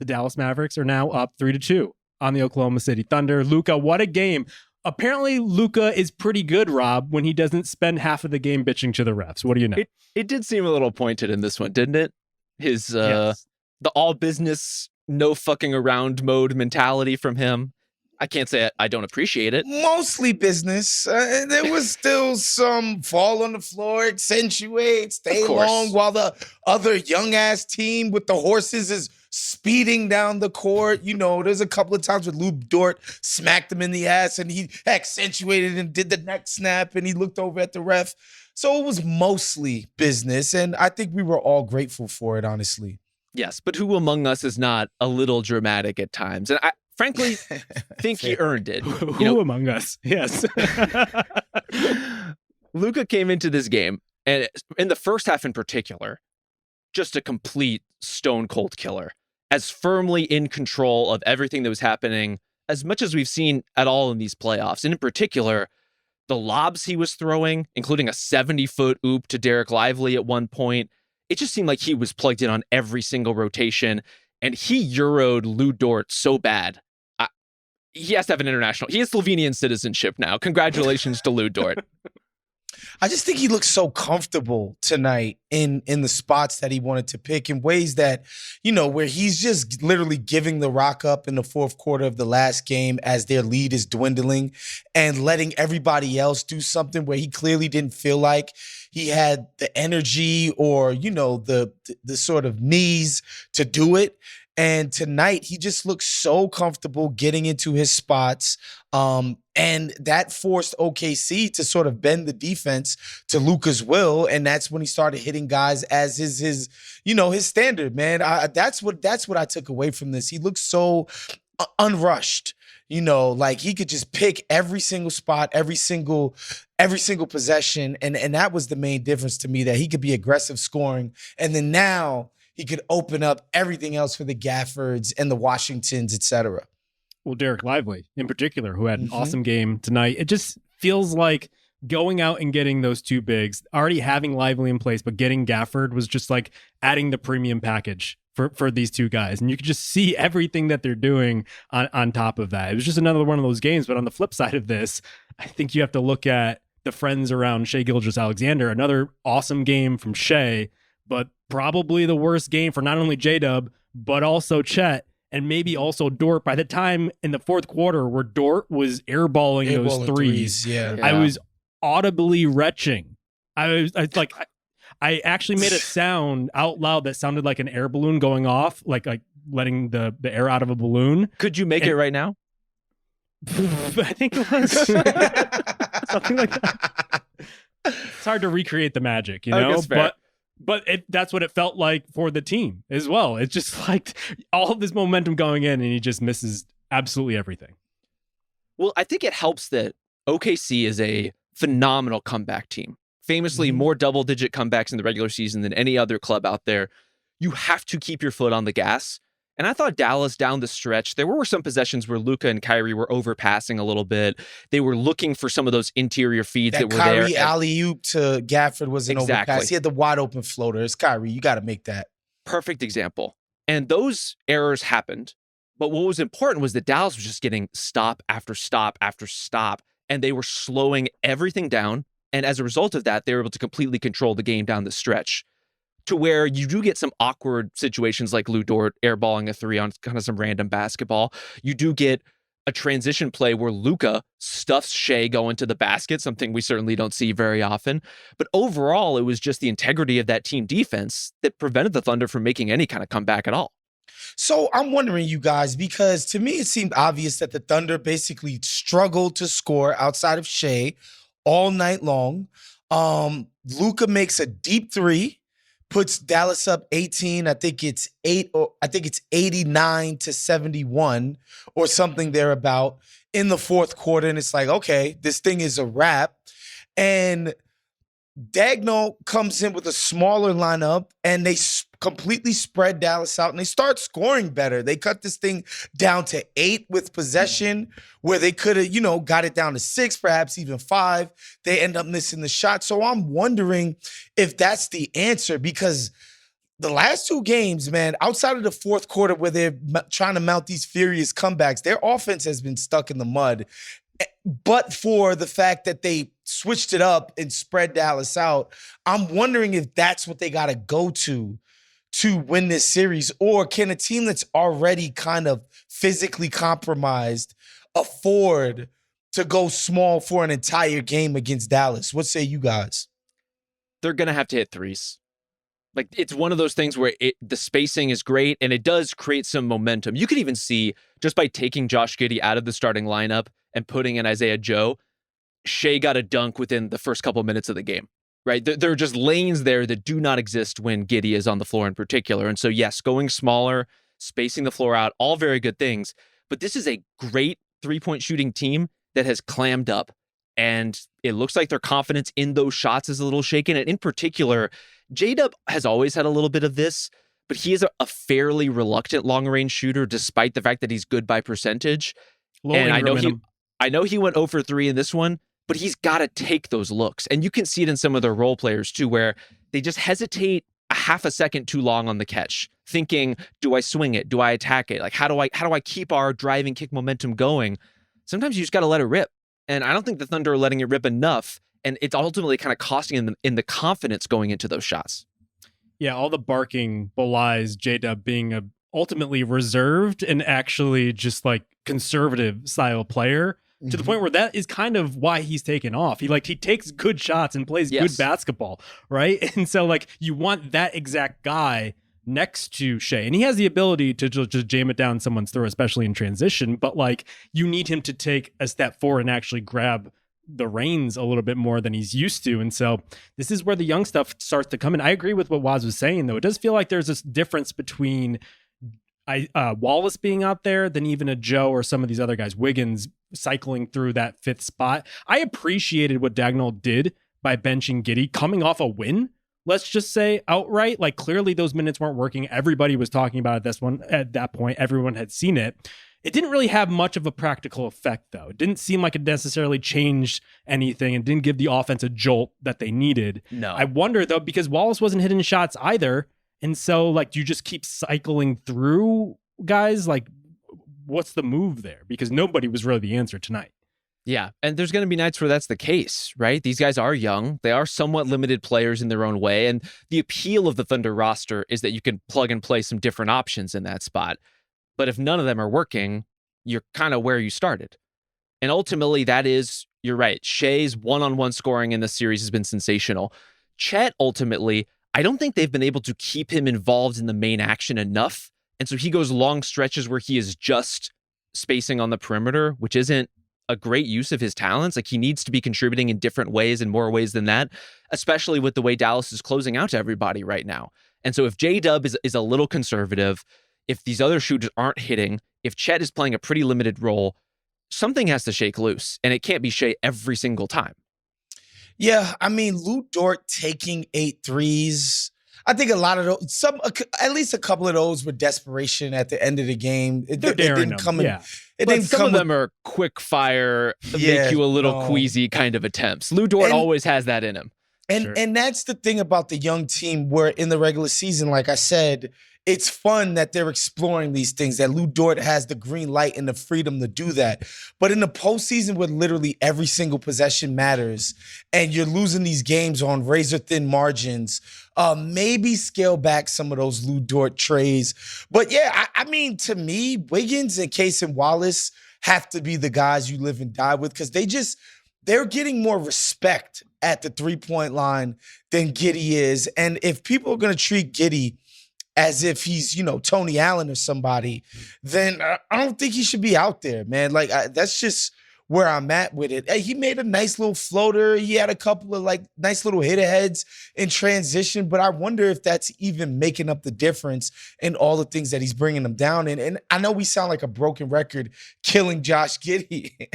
Dallas Mavericks are now up 3-2 on the Oklahoma City Thunder. Luka, what a game. Apparently, Luka is pretty good, Rob, when he doesn't spend half of the game bitching to the refs. What do you know? It did seem a little pointed in this one, didn't it? His Yes. the all business, no fucking around mode mentality from him. I can't say I don't appreciate it. Mostly business. There was still some fall on the floor, accentuate, stay long while the other young ass team with the horses is speeding down the court. You know, there's a couple of times where Luka Dort smacked him in the ass and he accentuated and did the neck snap and he looked over at the ref. So it was mostly business. And I think we were all grateful for it, honestly. Yes, but who among us is not a little dramatic at times? And I frankly think he earned it. Who among us? Yes. Luka came into this game, and in the first half in particular, just a complete stone cold killer, as firmly in control of everything that was happening as much as we've seen at all in these playoffs. And in particular, the lobs he was throwing, including a 70-foot oop to Derek Lively at one point, it just seemed like he was plugged in on every single rotation, and he Euro'd Lu Dort so bad. He has to have an international. He has Slovenian citizenship now. Congratulations to Lu Dort. I just think he looked so comfortable tonight in the spots that he wanted to pick in ways that, you know, where he's just literally giving the rock up in the fourth quarter of the last game as their lead is dwindling and letting everybody else do something where he clearly didn't feel like he had the energy or, you know, the sort of knees to do it. And tonight, he just looked so comfortable getting into his spots. And that forced OKC to sort of bend the defense to Luka's will. And that's when he started hitting guys as his you know, his standard, man. That's what I took away from this. He looked so unrushed. You know, like he could just pick every single spot, every single possession. And that was the main difference to me, that he could be aggressive scoring. And then now he could open up everything else for the Gaffords and the Washingtons, et cetera. Well, Derek Lively in particular, who had an awesome game tonight. It just feels like going out and getting those two bigs, already having Lively in place, but getting Gafford was just like adding the premium package for these two guys. And you could just see everything that they're doing on top of that. It was just another one of those games. But on the flip side of this, I think you have to look at the friends around Shai Gilgeous-Alexander. Another awesome game from Shai, but probably the worst game for not only J-Dub, but also Chet, and maybe also Dort. By the time in the fourth quarter where Dort was airballing those threes, I was audibly retching. I actually made a sound out loud that sounded like an air balloon going off, like letting the air out of a balloon. Could you make it right now? I think it was something like that. It's hard to recreate the magic, you know, but that's what it felt like for the team as well. It's just like all of this momentum going in, and he just misses absolutely everything. Well, I think it helps that OKC is a phenomenal comeback team. Famously, more double-digit comebacks in the regular season than any other club out there. You have to keep your foot on the gas. And I thought Dallas down the stretch, there were some possessions where Luka and Kyrie were overpassing a little bit. They were looking for some of those interior feeds that were there. Kyrie alley-oop to Gafford was an overpass. He had the wide open floater. It's Kyrie. You got to make that. Perfect example. And those errors happened. But what was important was that Dallas was just getting stop after stop after stop. And they were slowing everything down. And as a result of that, they were able to completely control the game down the stretch, to where you do get some awkward situations like Lu Dort airballing a three on kind of some random basketball. You do get a transition play where Luka stuffs Shai going to the basket, something we certainly don't see very often. But overall, it was just the integrity of that team defense that prevented the Thunder from making any kind of comeback at all. So I'm wondering, you guys, because to me it seemed obvious that the Thunder basically struggled to score outside of Shai all night long. Luka makes a deep three, puts Dallas up 18. I think it's 89-71 or something thereabout in the fourth quarter. And it's like, okay, this thing is a wrap. And Dagnall comes in with a smaller lineup, and they completely spread Dallas out, and they start scoring better. They cut this thing down to 8 with possession, where they could have, got it down to 6, perhaps even 5. They end up missing the shot. So I'm wondering if that's the answer, because the last two games, man, outside of the fourth quarter where they're trying to mount these furious comebacks, their offense has been stuck in the mud. But for the fact that they switched it up and spread Dallas out, I'm wondering if that's what they got to go to win this series. Or can a team that's already kind of physically compromised afford to go small for an entire game against Dallas? What say you guys? They're going to have to hit threes. Like, it's one of those things where the spacing is great and it does create some momentum. You could even see just by taking Josh Giddey out of the starting lineup and putting in Isaiah Joe, Shea got a dunk within the first couple of minutes of the game, right? There are just lanes there that do not exist when Giddey is on the floor in particular. And so, yes, going smaller, spacing the floor out, all very good things. But this is a great three-point shooting team that has clammed up. And it looks like their confidence in those shots is a little shaken. And in particular, J-Dub has always had a little bit of this, but he is a fairly reluctant long-range shooter, despite the fact that he's good by percentage. And I know he went 0 for 3 in this one, but he's got to take those looks. And you can see it in some of their role players too, where they just hesitate a half a second too long on the catch, thinking, do I swing it? Do I attack it? Like, how do I keep our driving kick momentum going? Sometimes you just got to let it rip. And I don't think the Thunder are letting it rip enough. And it's ultimately kind of costing them in the confidence going into those shots. Yeah, all the barking belies J-Dub being ultimately reserved and actually just like conservative style player, to the point where that is kind of why he's taken off. He takes good shots and plays good basketball, right? And so like you want that exact guy next to Shea, and he has the ability to just jam it down someone's throat, especially in transition, but like you need him to take a step forward and actually grab the reins a little bit more than he's used to. And so this is where the young stuff starts to come in. I agree with what Waz was saying, though. It does feel like there's this difference between Wallace being out there than even a Joe or some of these other guys, Wiggins cycling through that fifth spot. I appreciated what Dagnall did by benching Giddey coming off a win. Let's just say outright, like clearly those minutes weren't working. Everybody was talking about it at that point. Everyone had seen it. It didn't really have much of a practical effect, though. It didn't seem like it necessarily changed anything and didn't give the offense a jolt that they needed. No. I wonder, though, because Wallace wasn't hitting shots either. And so, like, you just keep cycling through guys. Like, what's the move there? Because nobody was really the answer tonight. Yeah, and there's going to be nights where that's the case, right? These guys are young. They are somewhat limited players in their own way. And the appeal of the Thunder roster is that you can plug and play some different options in that spot. But if none of them are working, you're kind of where you started. And ultimately, that is, you're right, Shea's one-on-one scoring in the series has been sensational. Chet, ultimately, I don't think they've been able to keep him involved in the main action enough. And so he goes long stretches where he is just spacing on the perimeter, which isn't a great use of his talents. Like, he needs to be contributing in different ways and more ways than that, especially with the way Dallas is closing out to everybody right now. And so if J-Dub is a little conservative, if these other shooters aren't hitting, if Chet is playing a pretty limited role, something has to shake loose, and it can't be Shea every single time. Yeah, I mean, Lou Dort taking 8 threes. I think a lot of those, at least a couple of those were desperation at the end of the game. It didn't come in. Yeah. But some of them are quick fire, make you a little queasy kind of attempts. Lou Dort always has that in him. And that's the thing about the young team, where in the regular season, like I said, it's fun that they're exploring these things, that Lou Dort has the green light and the freedom to do that. But in the postseason, where literally every single possession matters and you're losing these games on razor-thin margins, maybe scale back some of those Lou Dort trays. But yeah, I mean, to me, Wiggins and Case and Wallace have to be the guys you live and die with, because they're getting more respect at the three-point line than Giddey is. And if people are going to treat Giddey as if he's, Tony Allen or somebody, then I don't think he should be out there, man. Like, that's just where I'm at with it. Hey, he made a nice little floater. He had a couple of nice little hit aheads in transition, but I wonder if that's even making up the difference in all the things that he's bringing them down in. And I know we sound like a broken record killing Josh Giddey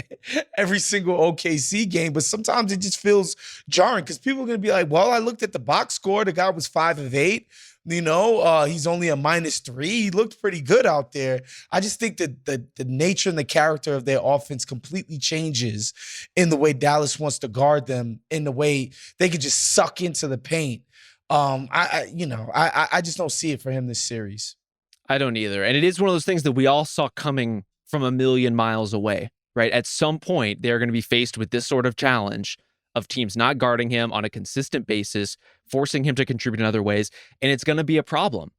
every single OKC game, but sometimes it just feels jarring, because people are going to be like, well, I looked at the box score. The guy was 5 of 8. He's only a -3. He looked pretty good out there. I just think that the nature and the character of their offense completely changes in the way Dallas wants to guard them, in the way they could just suck into the paint. I just don't see it for him this series. I don't either. And it is one of those things that we all saw coming from a million miles away, right? At some point, they're going to be faced with this sort of challenge of teams not guarding him on a consistent basis, forcing him to contribute in other ways, and it's going to be a problem.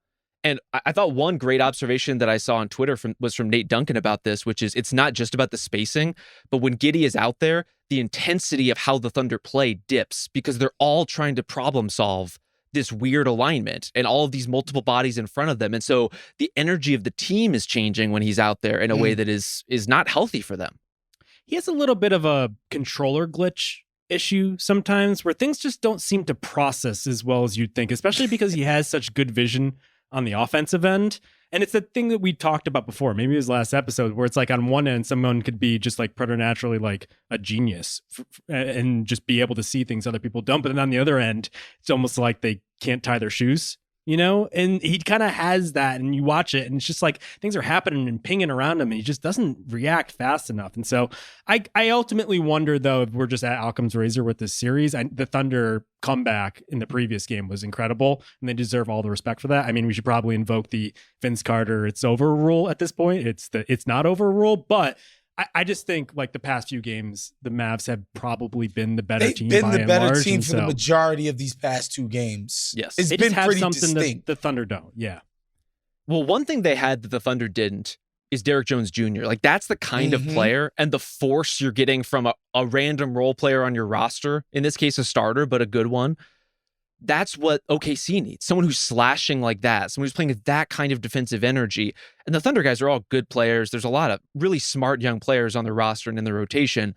And I thought one great observation that I saw on Twitter was from Nate Duncan about this, which is it's not just about the spacing, but when Giddey is out there, the intensity of how the Thunder play dips because they're all trying to problem solve this weird alignment and all of these multiple bodies in front of them. And so the energy of the team is changing when he's out there in a way that is not healthy for them. He has a little bit of a controller glitch issue sometimes where things just don't seem to process as well as you'd think, especially because he has such good vision on the offensive end. And it's the thing that we talked about before, maybe it was last episode, where it's like on one end, someone could be just like preternaturally like a genius and just be able to see things other people don't. But then on the other end, it's almost like they can't tie their shoes, you know? And he kind of has that, and you watch it and it's just like things are happening and pinging around him and he just doesn't react fast enough. And so I ultimately wonder, though, if we're just at Occam's razor with this series. The Thunder comeback in the previous game was incredible and they deserve all the respect for that. I mean, we should probably invoke the Vince Carter "it's over" rule at this point. It's not over rule, but I just think like the past few games, the Mavs have probably been the better team. They've been the better team for the majority of these past two games. Yes. It's been pretty distinct. The Thunder don't. Yeah. Well, one thing they had that the Thunder didn't is Derrick Jones Jr. Like that's the kind of player and the force you're getting from a random role player on your roster. In this case, a starter, but a good one. That's what OKC needs. Someone who's slashing like that. Someone who's playing with that kind of defensive energy. And the Thunder guys are all good players. There's a lot of really smart young players on the roster and in the rotation.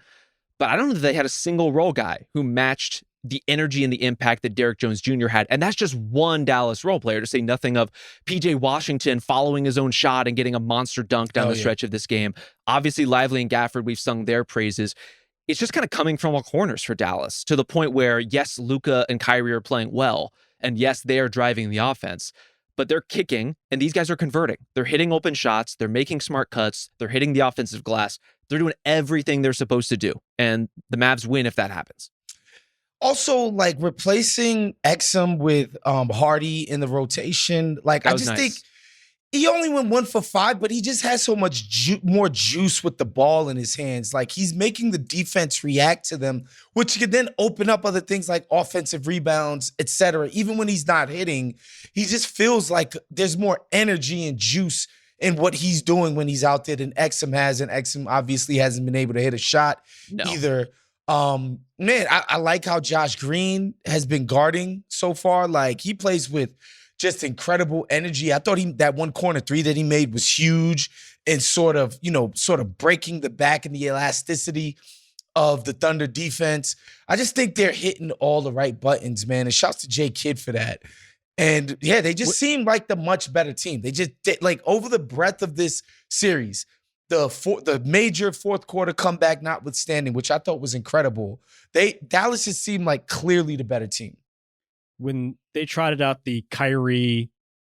But I don't know that they had a single role guy who matched the energy and the impact that Derrick Jones Jr. had. And that's just one Dallas role player, to say nothing of PJ Washington following his own shot and getting a monster dunk down the stretch of this game. Obviously, Lively and Gafford, we've sung their praises. It's just kind of coming from all corners for Dallas to the point where, yes, Luka and Kyrie are playing well. And yes, they are driving the offense, but they're kicking and these guys are converting. They're hitting open shots. They're making smart cuts. They're hitting the offensive glass. They're doing everything they're supposed to do. And the Mavs win if that happens. Also, like replacing Exum with Hardy in the rotation. Like I just think he only went 1 for 5, but he just has so much more juice with the ball in his hands. Like he's making the defense react to them, which could then open up other things like offensive rebounds, etc. Even when he's not hitting, he just feels like there's more energy and juice in what he's doing when he's out there than Exum has. And Exum obviously hasn't been able to hit a shot either. Man, I like how Josh Green has been guarding so far. Like he plays with just incredible energy. I thought that one corner three that he made was huge and sort of breaking the back and the elasticity of the Thunder defense. I just think they're hitting all the right buttons, man. And shouts to Jay Kidd for that. And yeah, they just seem like the much better team. They just like over the breadth of this series, the major fourth quarter comeback notwithstanding, which I thought was incredible. Dallas just seemed like clearly the better team. When they trotted out the Kyrie,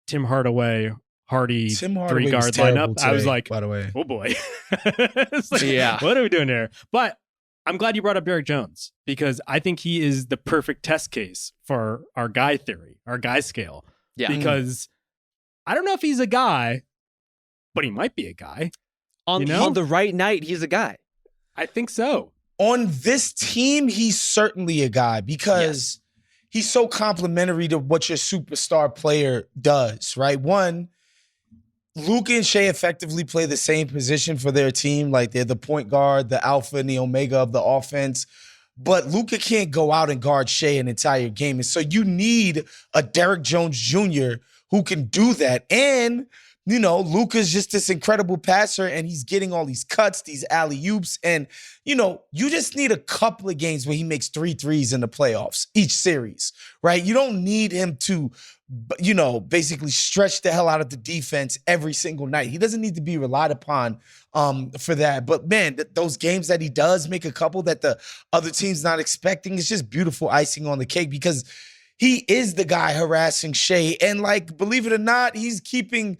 Tim Hardaway, Hardy three-guard lineup, today, I was like, by the way, oh boy. Like, what are we doing here? But I'm glad you brought up Derrick Jones because I think he is the perfect test case for our guy theory, our guy scale. Yeah. Because I don't know if he's a guy, but he might be a guy. On the right night, he's a guy. I think so. On this team, he's certainly a guy because he's so complimentary to what your superstar player does, right? One, Luka and Shea effectively play the same position for their team. Like they're the point guard, the alpha and the omega of the offense. But Luka can't go out and guard Shea an entire game. And so you need a Derrick Jones Jr. who can do that. And Luka's just this incredible passer and he's getting all these cuts, these alley-oops. And, you just need a couple of games where he makes 3 threes in the playoffs each series, right? You don't need him to, basically stretch the hell out of the defense every single night. He doesn't need to be relied upon for that. But, man, those games that he does make a couple that the other team's not expecting, it's just beautiful icing on the cake because he is the guy harassing Shea. And, like, believe it or not, he's keeping,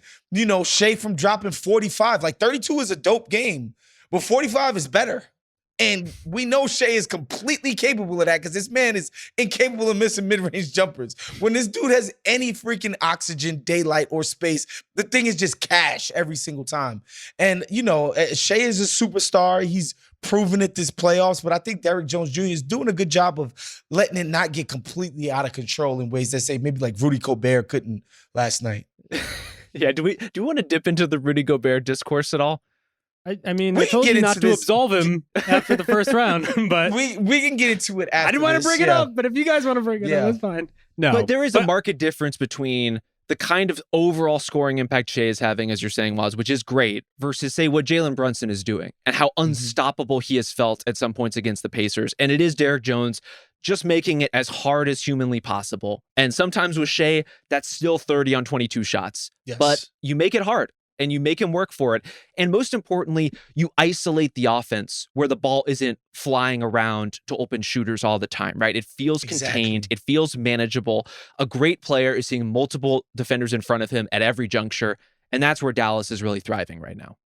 Shea from dropping 45. Like, 32 is a dope game, but 45 is better. And we know Shea is completely capable of that because this man is incapable of missing mid-range jumpers. When this dude has any freaking oxygen, daylight, or space, the thing is just cash every single time. And, Shea is a superstar. He's proven it this playoffs, but I think Derrick Jones Jr. is doing a good job of letting it not get completely out of control in ways that say maybe like Rudy Gobert couldn't last night. Yeah, do we want to dip into the Rudy Gobert discourse at all? I mean, I told you not to absolve him after the first round, but we can get into it after I didn't want to bring it up, but if you guys want to bring it up, it's fine. No, but there is a marked difference between the kind of overall scoring impact Shea is having, as you're saying, Waz, which is great, versus, say, what Jalen Brunson is doing and how unstoppable he has felt at some points against the Pacers. And it is Derrick Jones just making it as hard as humanly possible. And sometimes with Shea, that's still 30 on 22 shots. Yes. But you make it hard. And you make him work for it. And most importantly, you isolate the offense where the ball isn't flying around to open shooters all the time, right? It feels contained. It feels manageable. A great player is seeing multiple defenders in front of him at every juncture. And that's where Dallas is really thriving right now.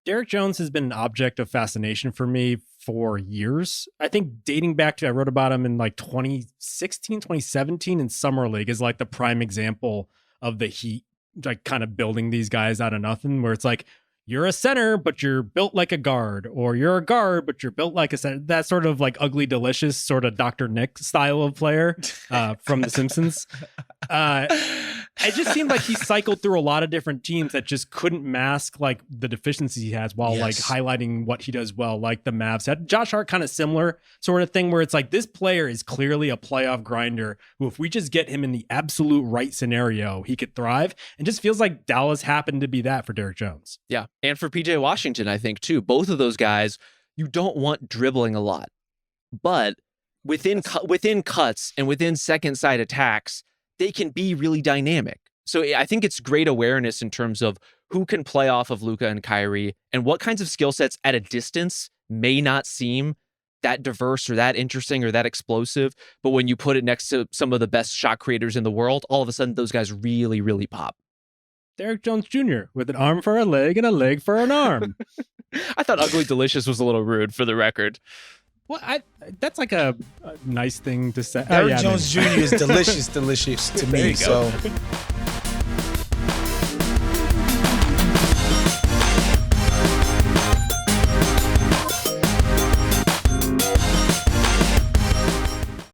Derrick Jones has been an object of fascination for me for years. I think dating back to, I wrote about him in like 2016, 2017 in Summer League is like the prime example of the Heat like kind of building these guys out of nothing, where it's like, you're a center, but you're built like a guard, or you're a guard, but you're built like a center. That sort of like Ugly Delicious sort of Dr. Nick style of player from The Simpsons. It just seemed like he cycled through a lot of different teams that just couldn't mask like the deficiencies he has while like highlighting what he does well, like the Mavs had. Josh Hart, kind of similar sort of thing, where it's like, this player is clearly a playoff grinder who, if we just get him in the absolute right scenario, he could thrive. And just feels like Dallas happened to be that for Derrick Jones. Yeah. And for PJ Washington, I think too, both of those guys, you don't want dribbling a lot, but within cuts and within second side attacks, they can be really dynamic. So I think it's great awareness in terms of who can play off of Luka and Kyrie and what kinds of skill sets at a distance may not seem that diverse or that interesting or that explosive. But when you put it next to some of the best shot creators in the world, all of a sudden those guys really, really pop. Derrick Jones Jr. with an arm for a leg and a leg for an arm. I thought Ugly Delicious was a little rude, for the record. Well, that's like a nice thing to say. Derrick Jones Jr. is delicious to me. So